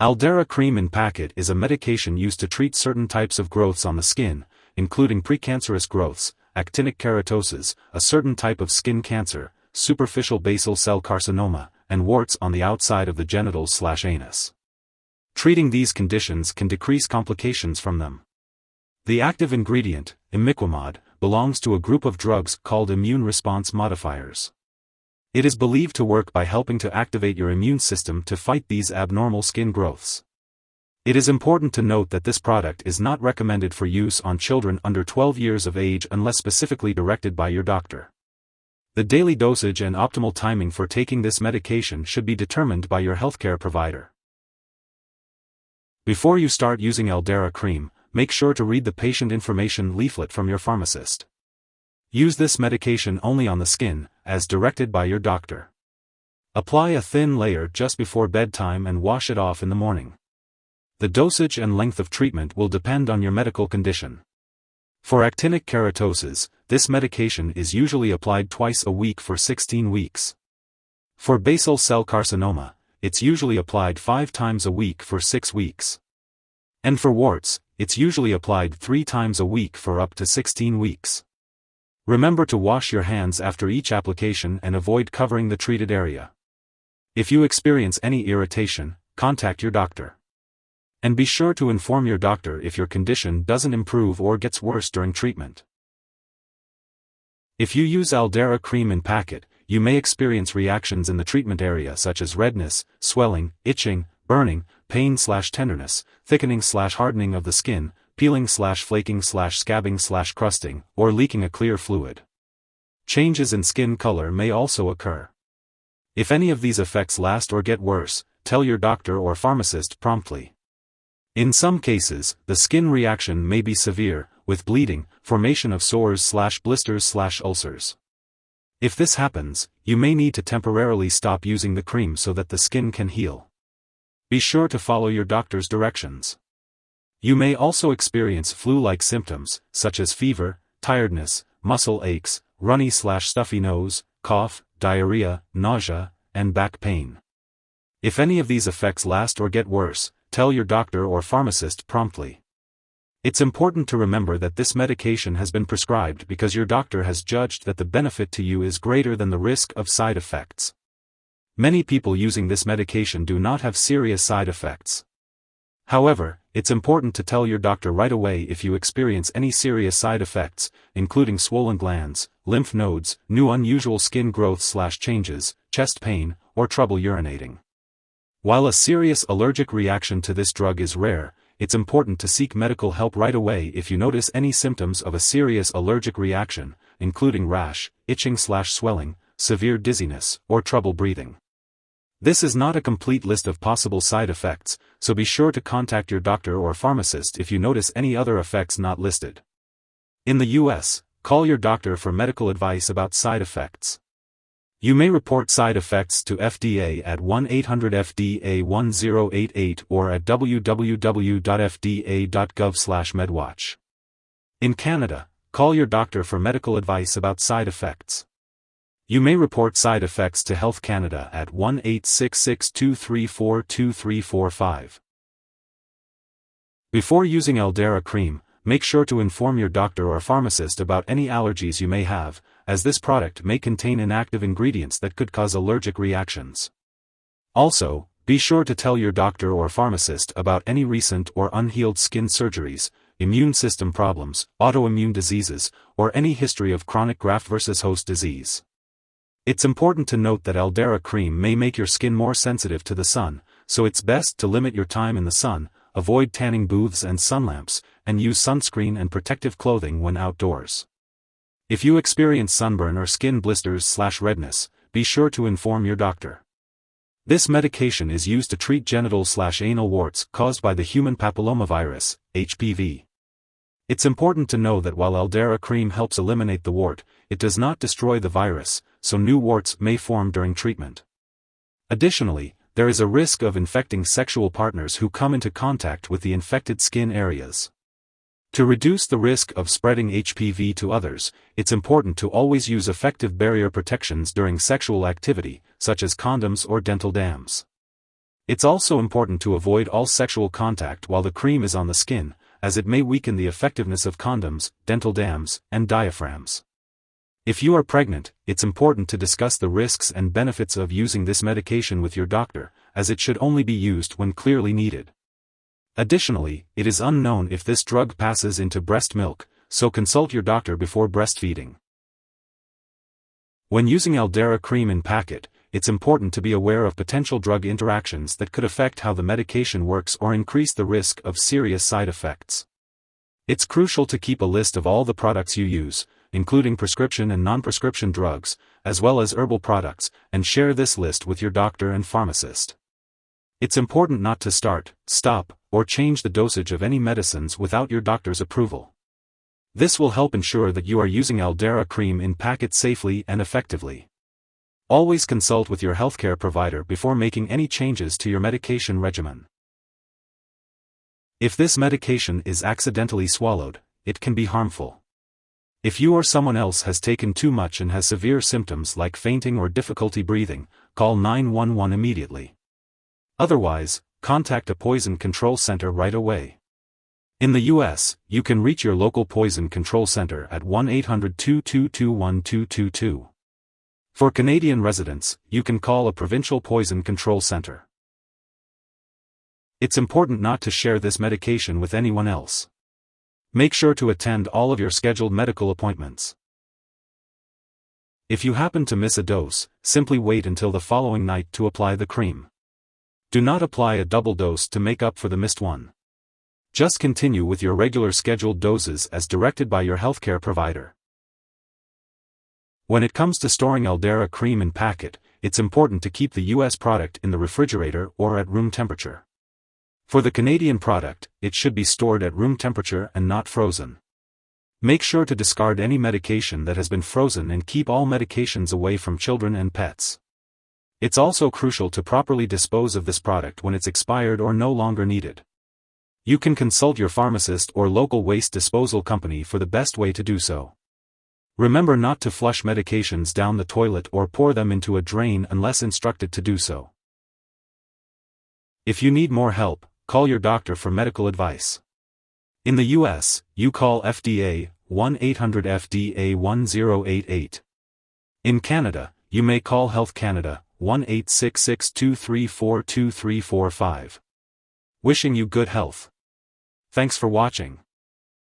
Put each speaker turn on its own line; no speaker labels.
Aldara Cream In Packet is a medication used to treat certain types of growths on the skin, including precancerous growths, actinic keratoses, a certain type of skin cancer, superficial basal cell carcinoma, and warts on the outside of the genitals/anus. Treating these conditions can decrease complications from them. The active ingredient, Imiquimod, belongs to a group of drugs called immune response modifiers. It is believed to work by helping to activate your immune system to fight these abnormal skin growths. It is important to note that this product is not recommended for use on children under 12 years of age unless specifically directed by your doctor. The daily dosage and optimal timing for taking this medication should be determined by your healthcare provider. Before you start using Aldara Cream, make sure to read the patient information leaflet from your pharmacist. Use this medication only on the skin, as directed by your doctor. Apply a thin layer just before bedtime and wash it off in the morning. The dosage and length of treatment will depend on your medical condition. For actinic keratoses, this medication is usually applied twice a week for 16 weeks. For basal cell carcinoma, it's usually applied 5 times a week for 6 weeks. And for warts, it's usually applied 3 times a week for up to 16 weeks. Remember to wash your hands after each application and avoid covering the treated area. If you experience any irritation, contact your doctor. And be sure to inform your doctor if your condition doesn't improve or gets worse during treatment. If you use Aldara Cream In Packet, you may experience reactions in the treatment area such as redness, swelling, itching, burning, pain/tenderness, thickening/hardening of the skin, peeling/flaking/scabbing/crusting, or leaking a clear fluid. Changes in skin color may also occur. If any of these effects last or get worse, tell your doctor or pharmacist promptly. In some cases, the skin reaction may be severe, with bleeding, formation of sores/blisters/ulcers. If this happens, you may need to temporarily stop using the cream so that the skin can heal. Be sure to follow your doctor's directions. You may also experience flu-like symptoms, such as fever, tiredness, muscle aches, runny/stuffy nose, cough, diarrhea, nausea, and back pain. If any of these effects last or get worse, tell your doctor or pharmacist promptly. It's important to remember that this medication has been prescribed because your doctor has judged that the benefit to you is greater than the risk of side effects. Many people using this medication do not have serious side effects. However, it's important to tell your doctor right away if you experience any serious side effects, including swollen glands, lymph nodes, new unusual skin growths/changes, chest pain, or trouble urinating. While a serious allergic reaction to this drug is rare, it's important to seek medical help right away if you notice any symptoms of a serious allergic reaction, including rash, itching/swelling, severe dizziness, or trouble breathing. This is not a complete list of possible side effects, so be sure to contact your doctor or pharmacist if you notice any other effects not listed. In the US, call your doctor for medical advice about side effects. You may report side effects to FDA at 1-800-FDA-1088 or at www.fda.gov/medwatch. In Canada, call your doctor for medical advice about side effects. You may report side effects to Health Canada at 1-866-234-2345. Before using Aldara Cream, make sure to inform your doctor or pharmacist about any allergies you may have, as this product may contain inactive ingredients that could cause allergic reactions. Also, be sure to tell your doctor or pharmacist about any recent or unhealed skin surgeries, immune system problems, autoimmune diseases, or any history of chronic graft-versus-host disease. It's important to note that Aldara Cream may make your skin more sensitive to the sun, so it's best to limit your time in the sun, avoid tanning booths and sun lamps, and use sunscreen and protective clothing when outdoors. If you experience sunburn or skin blisters/redness, be sure to inform your doctor. This medication is used to treat genital/anal warts caused by the human papillomavirus, HPV. It's important to know that while Aldara Cream helps eliminate the wart, it does not destroy the virus, so new warts may form during treatment. Additionally, there is a risk of infecting sexual partners who come into contact with the infected skin areas. To reduce the risk of spreading HPV to others, it's important to always use effective barrier protections during sexual activity, such as condoms or dental dams. It's also important to avoid all sexual contact while the cream is on the skin, as it may weaken the effectiveness of condoms, dental dams, and diaphragms. If you are pregnant, it's important to discuss the risks and benefits of using this medication with your doctor, as it should only be used when clearly needed. Additionally, it is unknown if this drug passes into breast milk, so consult your doctor before breastfeeding. When using Aldara Cream In Packet, it's important to be aware of potential drug interactions that could affect how the medication works or increase the risk of serious side effects. It's crucial to keep a list of all the products you use, including prescription and non-prescription drugs, as well as herbal products, and share this list with your doctor and pharmacist. It's important not to start, stop, or change the dosage of any medicines without your doctor's approval. This will help ensure that you are using Aldara Cream In Packet safely and effectively. Always consult with your healthcare provider before making any changes to your medication regimen. If this medication is accidentally swallowed, it can be harmful. If you or someone else has taken too much and has severe symptoms like fainting or difficulty breathing, call 911 immediately. Otherwise, contact a poison control center right away. In the U.S., you can reach your local poison control center at 1-800-222-1222. For Canadian residents, you can call a provincial poison control center. It's important not to share this medication with anyone else. Make sure to attend all of your scheduled medical appointments. If you happen to miss a dose, simply wait until the following night to apply the cream. Do not apply a double dose to make up for the missed one. Just continue with your regular scheduled doses as directed by your healthcare provider. When it comes to storing Aldara Cream In Packet, it's important to keep the U.S. product in the refrigerator or at room temperature. For the Canadian product, it should be stored at room temperature and not frozen. Make sure to discard any medication that has been frozen and keep all medications away from children and pets. It's also crucial to properly dispose of this product when it's expired or no longer needed. You can consult your pharmacist or local waste disposal company for the best way to do so. Remember not to flush medications down the toilet or pour them into a drain unless instructed to do so. If you need more help, call your doctor for medical advice. In the U.S., you call FDA, 1-800-FDA-1088. In Canada, you may call Health Canada, 1-866-234-2345. Wishing you good health. Thanks for watching.